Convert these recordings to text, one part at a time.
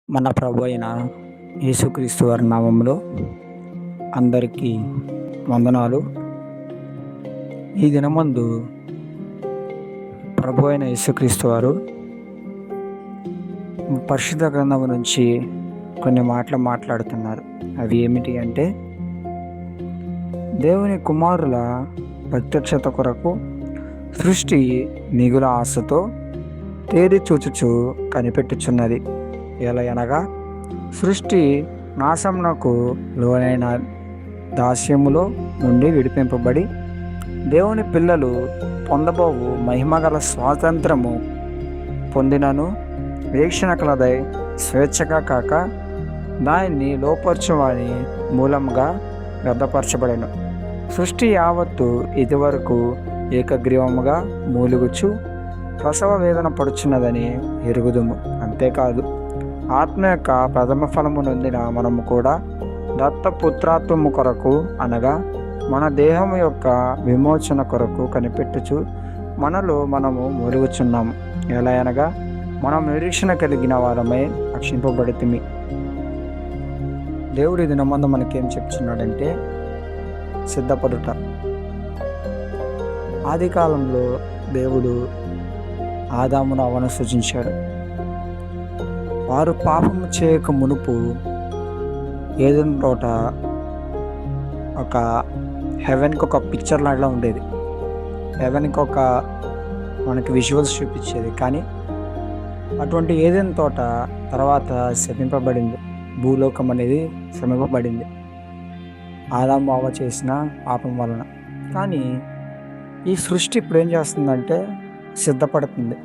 మన ప్రభు అయిన యేసుక్రీస్తు వారి నామంలో అందరికీ వందనాలు. ఈ దినమందు ప్రభు అయిన యేసుక్రీస్తు వారు పరిశుద్ధ గ్రంథం నుంచి కొన్ని మాటలు మాట్లాడుతున్నారు. అవి ఏమిటి అంటే, దేవుని కుమారుల ప్రత్యక్షత కొరకు సృష్టి మిగుల ఆశతో తేరి చూచుచు కనిపెట్టుచున్నది. ఎలయనగా సృష్టి నాశమునకు లోనైన దాస్యములో నుండి విడిపింపబడి దేవుని పిల్లలు పొందబోవు మహిమగల స్వాతంత్రము పొందినను వీక్షణ కలదై స్వేచ్ఛగా కాక దానిని లోపరచువాని మూలంగా వ్యర్థపరచబడెను. సృష్టి యావత్తు ఇదివరకు ఏకగ్రీవముగా మూలుగుచు ప్రసవ వేదన పడుచున్నదని ఎరుగుదుము. అంతేకాదు, ఆత్మ యొక్క ప్రథమ ఫలము నొందిన మనము కూడా దత్తపుత్రాత్వము కొరకు, అనగా మన దేహము యొక్క విమోచన కొరకు కనిపెట్టుచు మనలో మనము మూలుగుచున్నాము. ఎలా అనగా, మనం నిరీక్షణ కలిగిన వారమై రక్షింపబడితిమి. దేవుడి దినమందు మనకేం చెప్తున్నాడంటే, సిద్ధపడుట. ఆది కాలంలో దేవుడు ఆదామును అవ్వను సృజించాడు. వారు పాపము చేయక మునుపు ఏదైనా తోట ఒక హెవెన్కి ఒక పిక్చర్ లాగా ఉండేది. హెవెన్కి ఒక మనకి విజువల్స్ చూపించేది. కానీ అటువంటి ఏదైనా తోట తర్వాత శపింపబడింది. భూలోకం అనేది శ్రమింపబడింది ఆదాము అవ్వ చేసిన పాపం వలన. కానీ ఈ సృష్టి ఇప్పుడు ఏం చేస్తుందంటే సిద్ధపడుతుంది.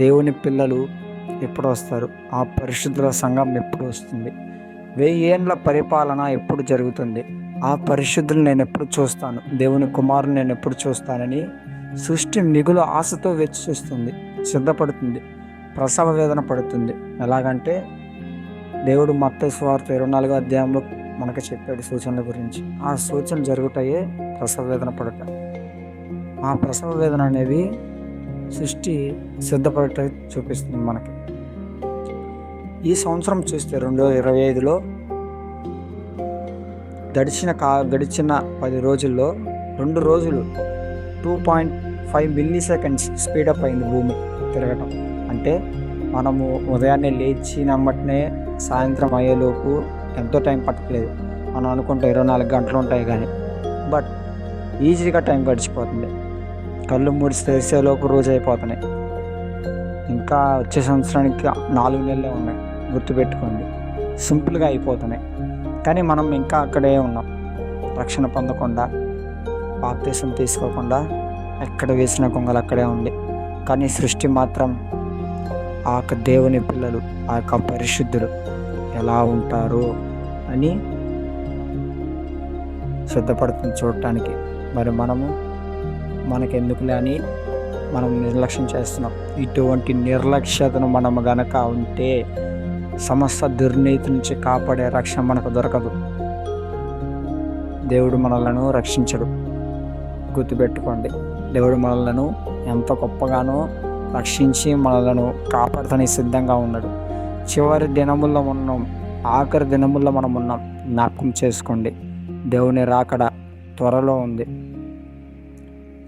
దేవుని పిల్లలు ఎప్పుడు వస్తారు? ఆ పరిశుద్ధుల సంఘం ఎప్పుడు వస్తుంది? 1000 ఏండ్ల పరిపాలన ఎప్పుడు జరుగుతుంది? ఆ పరిశుద్ధులు నేను ఎప్పుడు చూస్తాను? దేవుని కుమారుని నేను ఎప్పుడు చూస్తానని సృష్టి మిగులు ఆశతో వేచి చూస్తుంది, సిద్ధపడుతుంది, ప్రసవ వేదన పడుతుంది. ఎలాగంటే, దేవుడు మత్తయి సువార్త 24వ అధ్యాయంలో మనకు చెప్పాడు సూచనల గురించి. ఆ సూచనలు జరుగుతాయే ప్రసవ వేదన పడుట. ఆ ప్రసవ వేదన అనేది సృష్టి సిద్ధపడట చూపిస్తుంది మనకి. ఈ సంవత్సరం చూస్తే 2025లో గడిచిన 10 రోజుల్లో 2 రోజులు 2.5 మిల్లీ సెకండ్స్ స్పీడప్ అయింది భూమి తిరగటం. అంటే మనము ఉదయాన్నే లేచినమ్మటనే సాయంత్రం అయ్యేలోపు ఎంతో టైం పట్టలేదు. మనం అనుకుంటే 24 గంటలు ఉంటాయి కానీ, బట్ ఈజీగా టైం గడిచిపోతుంది. కళ్ళు మూసి తెరిసేలోపు రోజు అయిపోతున్నాయి. ఇంకా వచ్చే సంవత్సరానికి 4 నెలలే ఉన్నాయి, గుర్తుపెట్టుకోండి. సింపుల్గా అయిపోతున్నాయి. కానీ మనం ఇంకా అక్కడే ఉన్నాం. రక్షణ పొందకుండా, బాప్తీసం తీసుకోకుండా ఎక్కడ వేసిన కొంగలు అక్కడే ఉంది. కానీ సృష్టి మాత్రం ఆ యొక్క దేవుని పిల్లలు, ఆ యొక్క పరిశుద్ధులు ఎలా ఉంటారు అని సిద్ధపడుతుంది చూడటానికి. మరి మనకెందుకులే అని మనం నిర్లక్ష్యం చేస్తున్నాం. ఇటువంటి నిర్లక్ష్యతను మనం గనక ఉంటే సమస్త దుర్నీతి నుంచి కాపాడే రక్షణ మనకు దొరకదు. దేవుడు మనలను రక్షించడు. గుర్తుపెట్టుకోండి, దేవుడు మనలను ఎంతో గొప్పగానో రక్షించి మనలను కాపాడుతానికి సిద్ధంగా ఉన్నాడు. చివరి దినముల్లో ఉన్నాం, ఆఖరి దినముల్లో మనం ఉన్నాం. జ్ఞాపకం చేసుకోండి, దేవుని రాకడ త్వరలో ఉంది.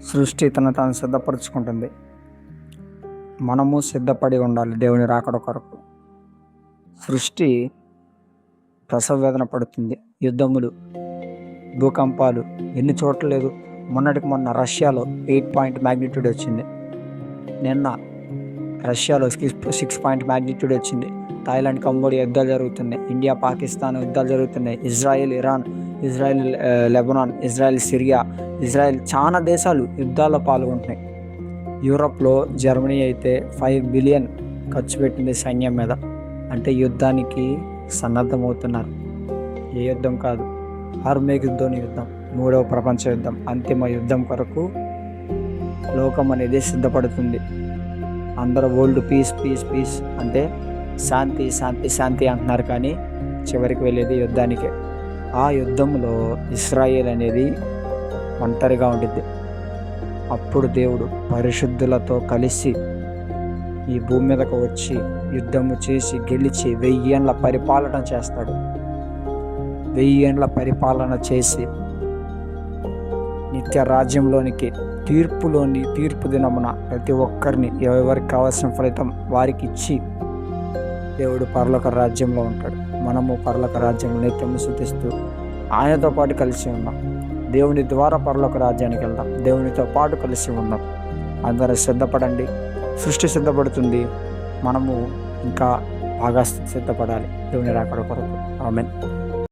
సృష్టి తాను సిద్ధపరచుకుంటుంది. మనము సిద్ధపడి ఉండాలి దేవుని రాకడ కొరకు. సృష్టి ప్రసవ వేదన పడుతుంది. యుద్ధములు, భూకంపాలు ఎన్ని చోట్ల లేదు. మొన్న రష్యాలో 8 పాయింట్ మ్యాగ్నిట్యూడ్ వచ్చింది. నిన్న రష్యాలో 6 పాయింట్ మ్యాగ్నిట్యూడ్ వచ్చింది. థాయిలాండ్, కంబోడియా యుద్ధాలు జరుగుతున్నాయి. ఇండియా, పాకిస్తాన్ యుద్ధాలు జరుగుతున్నాయి. Israel, Iran, Israel, Lebanon, Israel, Syria, Israel, చాలా దేశాలు యుద్ధాల్లో పాల్గొంటున్నాయి. యూరోప్లో జర్మనీ అయితే 5 బిలియన్ ఖర్చు పెట్టింది సైన్యం మీద. అంటే యుద్ధానికి సన్నద్ధమవుతున్నారు. ఏ యుద్ధం కాదు, ఆర్మేగిద్దోని యుద్ధం, 3వ ప్రపంచ యుద్ధం, అంతిమ యుద్ధం కొరకు లోకం అనేది సిద్ధపడుతుంది. అందరూ వరల్డ్ పీస్ పీస్ పీస్ అంటే శాంతి శాంతి శాంతి అంటున్నారు, కానీ చివరికి వెళ్ళేది యుద్ధానికే. ఆ యుద్ధంలో ఇశ్రాయేల్ అనేది ఒంటరిగా ఉండిద్ది. అప్పుడు దేవుడు పరిశుద్ధులతో కలిసి ఈ భూమి మీదకు వచ్చి యుద్ధము చేసి గెలిచి 1000 ఏండ్ల పరిపాలన చేస్తాడు. 1000 ఏండ్ల పరిపాలన చేసి నిత్య రాజ్యంలోనికి తీర్పు దినమున ప్రతి ఒక్కరిని ఎవరికి కావాల్సిన ఫలితం వారికి ఇచ్చి దేవుడు పరలోక రాజ్యంలో ఉంటాడు. మనము పరలోక రాజ్యంలో నిత్యము స్తుతిస్తూ ఆయనతో పాటు కలిసి ఉన్నాం. దేవుని ద్వారా పరలోక రాజ్యానికి వెళ్దాం. దేవునితో పాటు కలిసి ఉన్నాం. అందరూ సిద్ధపడండి. సృష్టి సిద్ధపడుతుంది, మనము ఇంకా బాగా సిద్ధపడాలి దేవుని రాకడ కొరకు. ఆమేన్.